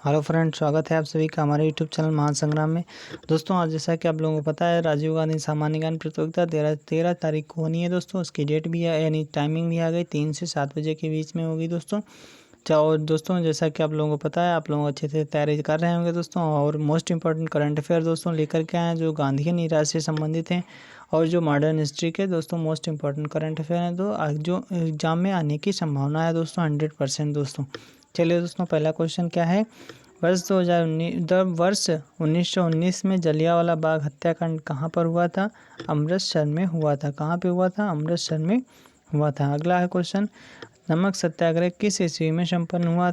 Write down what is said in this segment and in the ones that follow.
Hello friend, स्वागत है आप सभी का हमारे यूट्यूब चैनल महान संग्राम में। दोस्तों, आज जैसा कि आप लोगों को पता है, राजीव गांधी सामान्य ज्ञान प्रतियोगिता 13 तारीख को होनी है। दोस्तों, उसकी डेट भी है, यानी टाइमिंग भी आ गई, 3 से 7 बजे के बीच में होगी दोस्तों। चाहो दोस्तों, जैसा कि आप लोगों को पता है, आप लोग अच्छे से तैयारी कर रहे होंगे दोस्तों। और मोस्ट इंपॉर्टेंट करंट अफेयर दोस्तों लेकर के आए हैं, जो गांधी निराश से संबंधित हैं और जो मॉडर्न हिस्ट्री के दोस्तों मोस्ट इंपॉर्टेंट करंट अफेयर हैं, जो एग्जाम में आने की संभावना है दोस्तों 100% दोस्तों। चलिए दोस्तों, पहला क्वेश्चन क्या है। वर्ष 1919 में जलियांवाला बाग हत्याकांड कहाँ पर हुआ था? अमृतसर में हुआ था। कहाँ पे हुआ था? अमृतसर में हुआ था। अगला है क्वेश्चन, नमक सत्याग्रह किस ईस्वी में संपन्न हुआ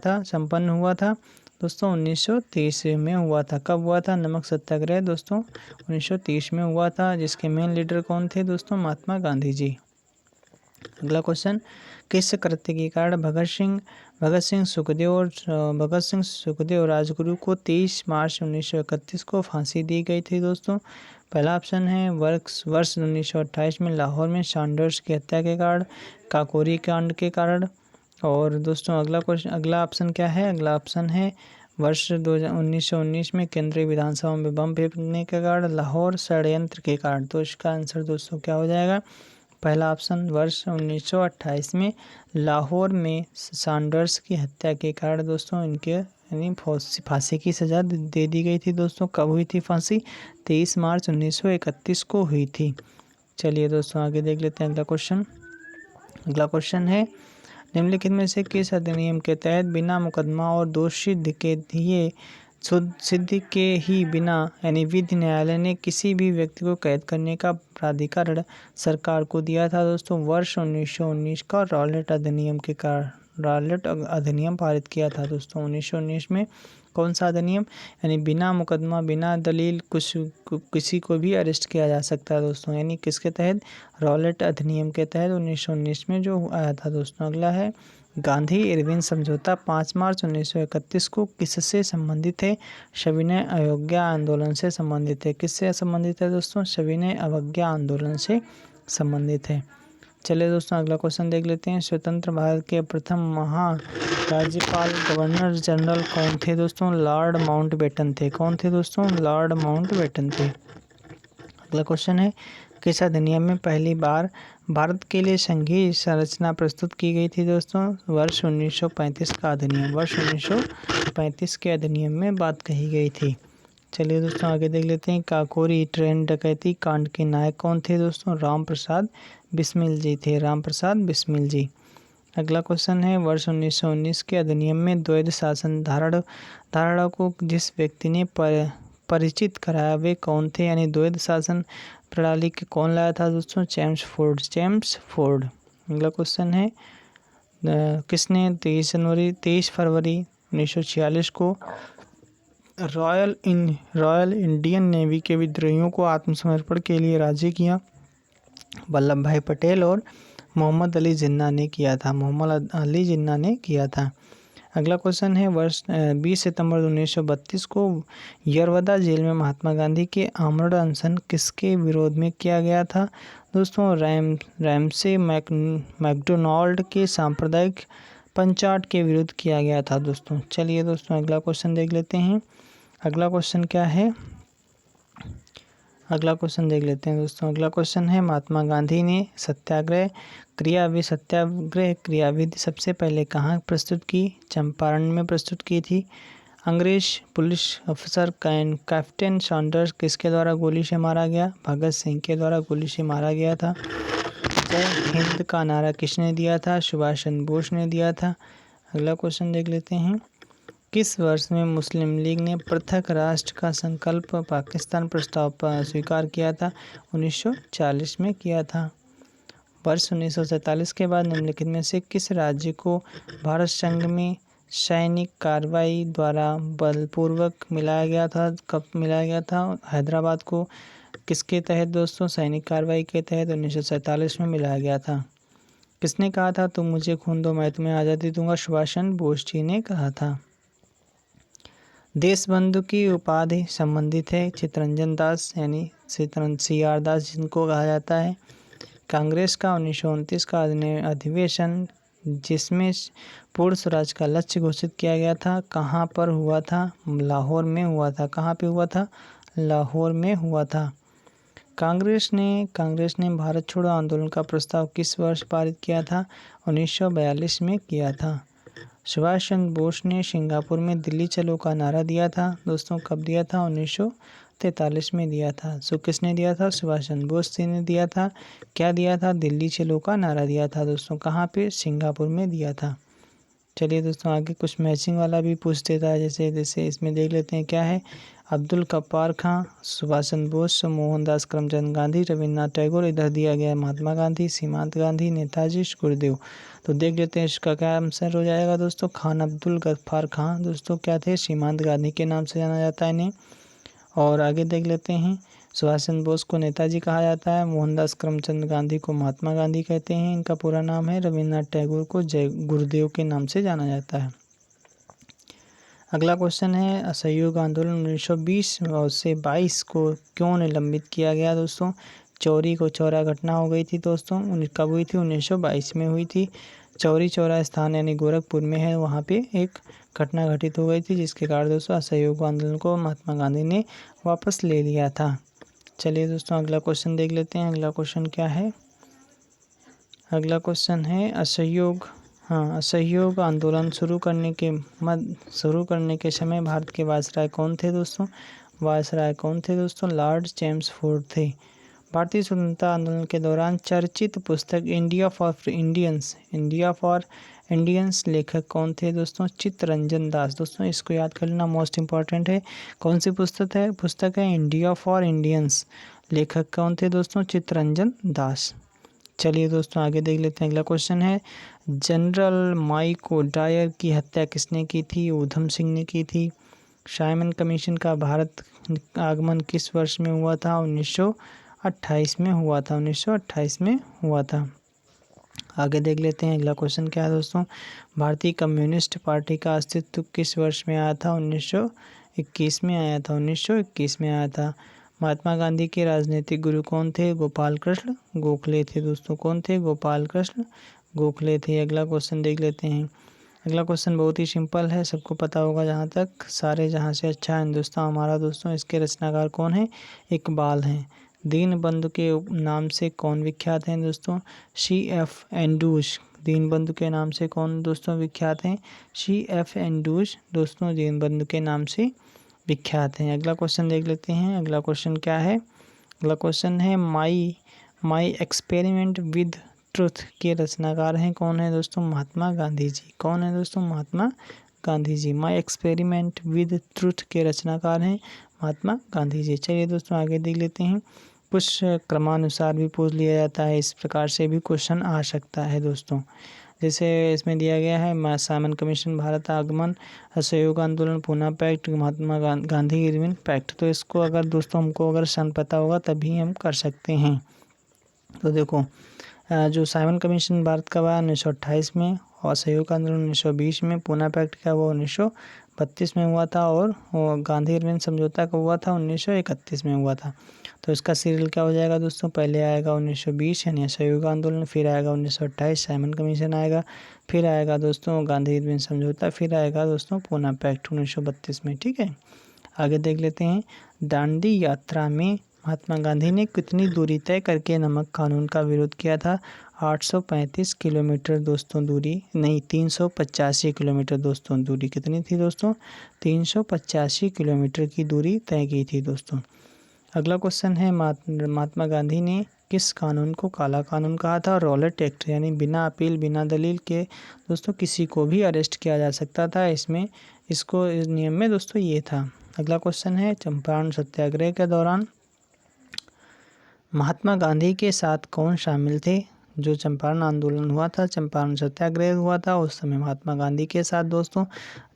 था दोस्तों? 1930 ईस्वी में हुआ था। कब हुआ था नमक सत्याग्रह दोस्तों? 1930 में हुआ था। जिसके मेन लीडर कौन थे दोस्तों? महात्मा गांधी जी। अगला क्वेश्चन, किस कृत्य के कारण भगत सिंह सुखदेव राजगुरु को 23 मार्च 1931 को फांसी दी गई थी दोस्तों? पहला ऑप्शन है वर्ष 1928 में लाहौर में सैंडर्स की हत्या के कारण, काकोरी कांड के कारण। और दोस्तों अगला ऑप्शन क्या है? अगला ऑप्शन है वर्ष 1919 में केंद्रीय विधानसभा में बम फेंकने के कारण, लाहौर षड्यंत्र के कारण। तो इसका आंसर दोस्तों क्या हो जाएगा? पहला ऑप्शन वर्ष 1928 में लाहौर में सैंडर्स की हत्या के कारण दोस्तों इनके यानी फांसी की सज़ा दे दी गई थी दोस्तों। कब हुई थी फांसी? 23 मार्च 1931 को हुई थी। चलिए दोस्तों, आगे देख लेते हैं अगला क्वेश्चन। अगला क्वेश्चन है, निम्नलिखित में से किस अधिनियम के तहत बिना मुकदमा और दोष सिद्धि के ही बिना यानी विधि न्यायालय ने किसी भी व्यक्ति को कैद करने का प्राधिकार सरकार को दिया था दोस्तों? वर्ष 1919 का रॉलेट अधिनियम पारित किया था दोस्तों 1919 में। कौन सा अधिनियम? यानी बिना मुकदमा बिना दलील किसी को भी अरेस्ट किया जा सकता है दोस्तों। यानी किसके तहत? रॉलेट अधिनियम के तहत 1919 में जो आया था दोस्तों। अगला है, गांधी इरविन समझौता 5 मार्च 1931 को किससे संबंधित है? सविनय अवज्ञा आंदोलन से संबंधित है। किससे संबंधित है दोस्तों? सविनय अवज्ञा आंदोलन से संबंधित है। चलिए दोस्तों, अगला क्वेश्चन देख लेते हैं। स्वतंत्र भारत के प्रथम महाराज्यपाल गवर्नर जनरल कौन थे दोस्तों? लॉर्ड माउंटबेटन थे। कौन थे दोस्तों? लॉर्ड माउंटबेटन थे। अगला क्वेश्चन है, किस अधिनियम में पहली बार भारत के लिए संघीय संरचना प्रस्तुत की गई थी दोस्तों? वर्ष 1935 का अधिनियम। वर्ष 1935 के अधिनियम में बात कही गई थी। चलिए दोस्तों, आगे देख लेते हैं। काकोरी ट्रेन डकैती कांड के नायक कौन थे दोस्तों? राम प्रसाद बिस्मिल जी थे। राम प्रसाद बिस्मिल जी। अगला क्वेश्चन है, वर्ष 1919 के अधिनियम में द्वैध शासन धारणा को जिस व्यक्ति ने परिचित कराया वे कौन थे? यानी द्वैध शासन प्रणाली के कौन लाया था दोस्तों? James Ford. अगला क्वेश्चन है, किसने 23 फरवरी 1946 को रॉयल इंडियन नेवी के विद्रोहियों को आत्मसमर्पण के लिए राजी किया? वल्लभ भाई पटेल और मोहम्मद अली जिन्ना ने किया था। अगला क्वेश्चन है, वर्ष 20 सितंबर 1932 को यरवदा जेल में महात्मा गांधी के आमरण अनशन किसके विरोध में किया गया था दोस्तों? रैमसे मैकडोनाल्ड के सांप्रदायिक पंचाट के विरुद्ध किया गया था दोस्तों। चलिए दोस्तों, अगला क्वेश्चन देख लेते हैं। अगला क्वेश्चन क्या है? अगला क्वेश्चन देख लेते हैं दोस्तों। अगला क्वेश्चन है, महात्मा गांधी ने सत्याग्रह क्रियाविधि सबसे पहले कहाँ प्रस्तुत की? चंपारण में प्रस्तुत की थी। अंग्रेज पुलिस अफसर कैप्टन सैंडर्स किसके द्वारा गोली से मारा गया? भगत सिंह के द्वारा गोली से मारा गया था। जय हिंद का नारा किसने दिया था? सुभाष चंद्र बोस ने दिया था। अगला क्वेश्चन देख लेते हैं। किस वर्ष में मुस्लिम लीग ने पृथक राष्ट्र का संकल्प पाकिस्तान प्रस्ताव पर स्वीकार किया था? 1940 में किया था। वर्ष 1947 के बाद निम्नलिखित में से किस राज्य को भारत संघ में सैनिक कार्रवाई द्वारा बलपूर्वक मिलाया गया था? कब मिलाया गया था? हैदराबाद को किसके तहत दोस्तों? सैनिक कार्रवाई के तहत 1947 में मिलाया गया था। किसने कहा था तुम मुझे खून दो मैं तुम्हें आज़ादी दूंगा? सुभाष चंद्र बोस जी ने कहा था। देशबंधु की उपाधि संबंधित है चित्तरंजन दास यानी CR दास जिनको कहा जाता है। कांग्रेस का 1929 का अधिवेशन जिसमें पूर्ण स्वराज का लक्ष्य घोषित किया गया था, कहाँ पर हुआ था? लाहौर में हुआ था। कहाँ पे हुआ था? लाहौर में हुआ था। कांग्रेस ने भारत छोड़ो आंदोलन का प्रस्ताव किस वर्ष पारित किया था? 1942 में किया था। सुभाष चंद्र बोस ने सिंगापुर में दिल्ली चलो का नारा दिया था। दोस्तों कब दिया था? 1943 में दिया था। सो किसने दिया था? सुभाष चंद्र बोस जी ने दिया था। क्या दिया था? दिल्ली चलो का नारा दिया था दोस्तों। कहाँ पे? सिंगापुर में दिया था। चलिए दोस्तों आगे कुछ मैचिंग वाला भी पूछ देता है, जैसे इसमें देख लेते हैं क्या है। अब्दुल गफ्फार खां, सुभाष चंद्र बोस, मोहनदास करमचंद गांधी, रविन्द्रनाथ टैगोर। इधर दिया गया है महात्मा गांधी, सीमांत गांधी, नेताजी, गुरुदेव। तो देख लेते हैं इसका क्या आंसर हो जाएगा दोस्तों। खान अब्दुल गफ्फार खां दोस्तों क्या थे? सीमांत गांधी के नाम से जाना जाता है इन्हें। और आगे देख लेते हैं, सुभाष चंद्र बोस को नेताजी कहा जाता है, मोहनदास करमचंद गांधी को महात्मा गांधी कहते हैं, इनका पूरा नाम है। रविन्द्रनाथ टैगोर को जय गुरुदेव के नाम से जाना जाता है। अगला क्वेश्चन है, असहयोग आंदोलन 1920 से 22 को क्यों निलंबित किया गया दोस्तों? चौरी को चौरा घटना हो गई थी दोस्तों। कब हुई थी? 1922 में हुई थी। चौरी चौरा स्थान यानी गोरखपुर में है, वहाँ पे एक घटना घटित हो गई थी, जिसके कारण दोस्तों असहयोग आंदोलन को महात्मा गांधी ने वापस ले लिया था। चलिए दोस्तों अगला क्वेश्चन देख लेते हैं। अगला क्वेश्चन क्या है? अगला क्वेश्चन है असहयोग आंदोलन शुरू करने के समय भारत के वायसराय कौन थे दोस्तों? वायसराय कौन थे दोस्तों? लॉर्ड चेम्सफोर्ड थे। भारतीय स्वतंत्रता आंदोलन के दौरान चर्चित पुस्तक इंडिया फॉर इंडियंस लेखक कौन थे दोस्तों? चित्तरंजन दास। दोस्तों इसको याद कर लेना, मोस्ट इंपॉर्टेंट है। कौन सी पुस्तक है इंडिया फॉर इंडियंस। लेखक कौन थे दोस्तों? चित्तरंजन दास। चलिए दोस्तों आगे देख लेते हैं। अगला क्वेश्चन है, जनरल माइको डायर की हत्या किसने की थी? ऊधम सिंह ने की थी। साइमन कमीशन का भारत आगमन किस वर्ष में हुआ था? 1928 में हुआ था। 1928 में हुआ था। आगे देख लेते हैं। अगला क्वेश्चन क्या है दोस्तों? भारतीय कम्युनिस्ट पार्टी का अस्तित्व किस वर्ष में आया था? 1921 में आया था। 1921 में आया था। महात्मा गांधी के राजनीतिक गुरु कौन थे? गोपाल कृष्ण गोखले थे दोस्तों। कौन थे? गोपाल कृष्ण गोखले थे। अगला क्वेश्चन देख लेते हैं। अगला क्वेश्चन बहुत ही सिंपल है, सबको पता होगा जहाँ तक। सारे जहाँ से अच्छा हिंदुस्तान हमारा दोस्तों, इसके रचनाकार कौन है? इकबाल हैं। दीनबंधु के नाम से कौन विख्यात हैं दोस्तों? C.F. एंड्रूज। दीनबंधु के नाम से कौन दोस्तों विख्यात हैं? C.F. एंड्रूज दोस्तों दीनबंधु के नाम से विख्यात हैं। अगला क्वेश्चन देख लेते हैं। अगला क्वेश्चन क्या है? अगला क्वेश्चन है, माई एक्सपेरिमेंट विद ट्रुथ के रचनाकार हैं कौन है दोस्तों? महात्मा गांधी जी। कौन है दोस्तों? Mahatma Gandhi ji. My experiment with truth के रचनाकार हैं महात्मा गांधी जी। चलिए दोस्तों आगे देख लेते हैं। कुछ क्रमानुसार भी पूछ लिया जाता है, इस प्रकार से भी क्वेश्चन आ सकता है दोस्तों। जैसे इसमें दिया गया है, साइमन कमीशन, भारत आगमन, असहयोग आंदोलन, Poona pact, Mahatma Gandhi Irwin pact. तो इसको अगर दोस्तों हमको अगर सन पता होगा तभी हम कर सकते हैं। तो देखो, जो साइमन कमीशन भारत का हुआ 1928 में, और असहयोग आंदोलन 1920 में, पूना पैक्ट का हुआ 1932 में हुआ था, और गांधी इरविन समझौता का हुआ था 1931 में हुआ था। तो इसका सीरियल क्या हो जाएगा दोस्तों? पहले आएगा 1920 यानी असहयोग आंदोलन, फिर आएगा 1928 साइमन कमीशन आएगा, फिर आएगा दोस्तों गांधी इरविन समझौता, फिर आएगा दोस्तों पूना पैक्ट 1932 में। ठीक है, आगे देख लेते हैं। दांडी यात्रा में महात्मा गांधी ने कितनी दूरी तय करके नमक कानून का विरोध किया था? 835 किलोमीटर दोस्तों दूरी, नहीं 385 किलोमीटर दोस्तों दूरी। कितनी थी दोस्तों? 385 किलोमीटर की दूरी तय की थी दोस्तों। अगला क्वेश्चन है, महात्मा गांधी ने किस कानून को काला कानून कहा था? रॉलेट एक्ट, यानी बिना अपील बिना दलील के दोस्तों किसी को भी अरेस्ट किया जा सकता था। इस नियम में दोस्तों ये था। अगला क्वेश्चन है, चंपारण सत्याग्रह के दौरान महात्मा गांधी के साथ कौन शामिल थे? जो चंपारण आंदोलन हुआ था, चंपारण सत्याग्रह हुआ था, उस समय महात्मा गांधी के साथ दोस्तों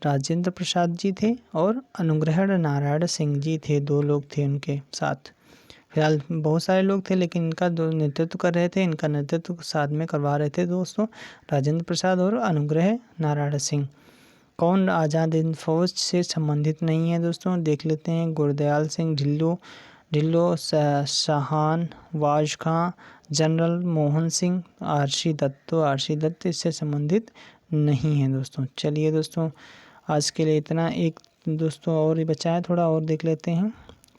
राजेंद्र प्रसाद जी थे और अनुग्रह नारायण सिंह जी थे। 2 लोग थे उनके साथ। फिलहाल बहुत सारे लोग थे, लेकिन इनका जो नेतृत्व कर रहे थे, इनका नेतृत्व साथ में करवा रहे थे दोस्तों राजेंद्र प्रसाद और अनुग्रह नारायण सिंह। कौन आज़ाद हिंद फौज से संबंधित नहीं है दोस्तों? देख लेते हैं। Gurdayal Singh Dhillon, Dhillon Shahnawaz Khan, general Mohan Singh, Arshi Dutt. तो आरशी दत्त इससे संबंधित नहीं है दोस्तों। चलिए दोस्तों आज के लिए इतना। एक दोस्तों और ही बचा है, थोड़ा और देख लेते हैं।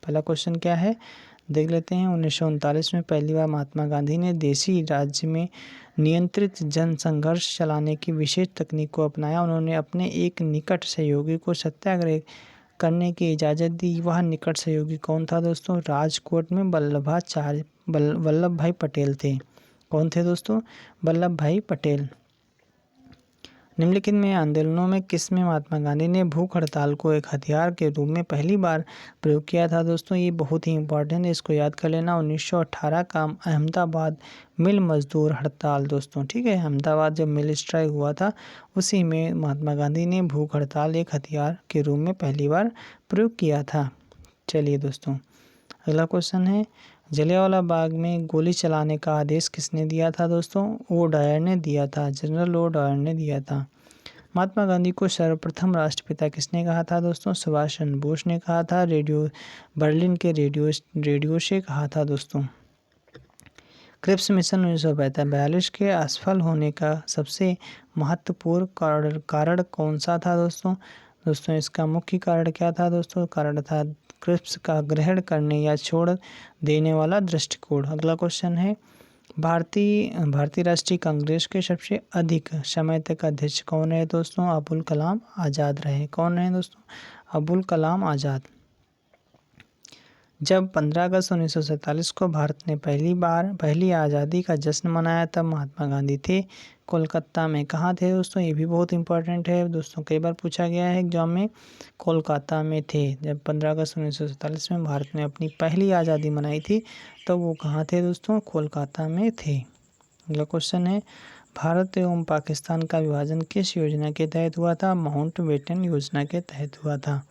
पहला क्वेश्चन क्या है देख लेते हैं। 1939 में पहली बार महात्मा गांधी ने देशी राज्य में नियंत्रित जन संघर्ष चलाने की विशेष तकनीक को अपनाया। उन्होंने अपने एक निकट सहयोगी को सत्याग्रह करने की इजाज़त दी। वह निकट सहयोगी कौन था दोस्तों? राजकोट में वल्लभ भाई पटेल थे। कौन थे दोस्तों? वल्लभ भाई पटेल। निम्नलिखित में आंदोलनों में किसमें महात्मा गांधी ने भूख हड़ताल को एक हथियार के रूप में पहली बार प्रयोग किया था दोस्तों? ये बहुत ही इंपॉर्टेंट है, इसको याद कर लेना। 1918 का अहमदाबाद मिल मजदूर हड़ताल दोस्तों, ठीक है। अहमदाबाद जब मिल स्ट्राइक हुआ था उसी में महात्मा गांधी ने भूख हड़ताल एक हथियार के रूप में पहली बार प्रयोग किया था। चलिए दोस्तों अगला क्वेश्चन है, जलियांवाला बाग में गोली चलाने का आदेश किसने दिया था दोस्तों? ओ डायर ने दिया था, जनरल ओ डायर ने दिया था। महात्मा गांधी को सर्वप्रथम राष्ट्रपिता किसने कहा था दोस्तों? सुभाष चंद्र बोस ने कहा था। बर्लिन के रेडियो से कहा था दोस्तों। क्रिप्स मिशन 1942 के असफल होने का सबसे महत्वपूर्ण कारण कौन सा था दोस्तों? दोस्तों इसका मुख्य कारण क्या था दोस्तों? कारण था क्रिप्स का ग्रहण करने या छोड़ देने वाला दृष्टिकोण। अगला क्वेश्चन है, भारतीय राष्ट्रीय कांग्रेस के सबसे अधिक समय तक अध्यक्ष कौन है दोस्तों? अबुल कलाम आज़ाद रहे। कौन रहे दोस्तों? अबुल कलाम आज़ाद। जब 15 अगस्त 1947 को भारत ने पहली आज़ादी का जश्न मनाया तब महात्मा गांधी थे कोलकाता में। कहाँ थे दोस्तों? ये भी बहुत इंपॉर्टेंट है दोस्तों, कई बार पूछा गया है एग्जाम में। कोलकाता में थे। जब 15 अगस्त 1947 में भारत ने अपनी पहली आज़ादी मनाई थी तो वो कहाँ थे दोस्तों? कोलकाता में थे। अगला क्वेश्चन है, भारत एवं पाकिस्तान का विभाजन किस योजना के तहत हुआ था? माउंटबेटन योजना के तहत हुआ था।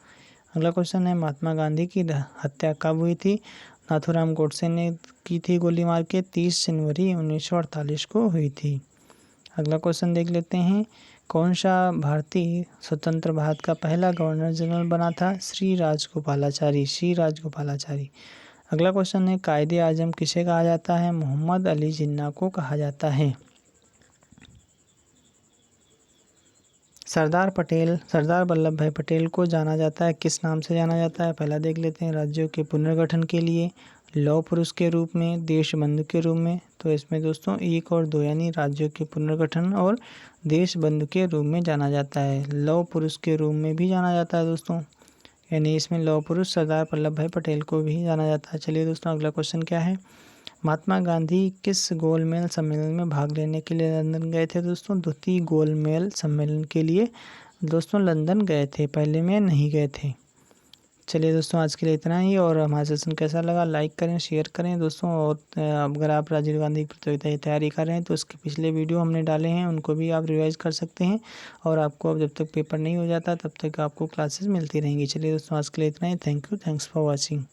अगला क्वेश्चन है, महात्मा गांधी की हत्या कब हुई थी? नाथूराम गोडसे ने की थी गोली मार के। 30 जनवरी 1948 को हुई थी। अगला क्वेश्चन देख लेते हैं, कौन सा भारतीय स्वतंत्र भारत का पहला गवर्नर जनरल बना था? श्री राजगोपालाचारी। अगला क्वेश्चन है, कायदे आजम किसे कहा जाता है? मोहम्मद अली जिन्ना को कहा जाता है। सरदार वल्लभ भाई पटेल को जाना जाता है, किस नाम से जाना जाता है? पहला देख लेते हैं, राज्यों के पुनर्गठन के लिए, लौह पुरुष के रूप में, देश बंधु के रूप में। तो इसमें दोस्तों 1 और 2 यानी राज्यों के पुनर्गठन और देश बंधु के रूप में जाना जाता है। लौह पुरुष के रूप में भी जाना जाता है दोस्तों, यानी इसमें लौह पुरुष सरदार वल्लभ भाई पटेल को भी जाना जाता है। चलिए दोस्तों अगला क्वेश्चन क्या है, महात्मा गांधी किस गोलमेज सम्मेलन में भाग लेने के लिए लंदन गए थे दोस्तों? द्वितीय गोलमेज सम्मेलन के लिए दोस्तों लंदन गए थे, पहले में नहीं गए थे। चलिए दोस्तों आज के लिए इतना ही, और हमारा सेशन कैसा लगा लाइक करें, शेयर करें दोस्तों। और अगर आप राजीव गांधी प्रतियोगिता की तैयारी कर रहे हैं तो उसके पिछले वीडियो हमने डाले हैं, उनको भी आप रिवाइज कर सकते हैं। और आपको अब जब तक पेपर नहीं हो जाता तब तक आपको क्लासेस मिलती रहेंगी। चलिए दोस्तों आज के लिए इतना ही। Thank you, thanks for watching.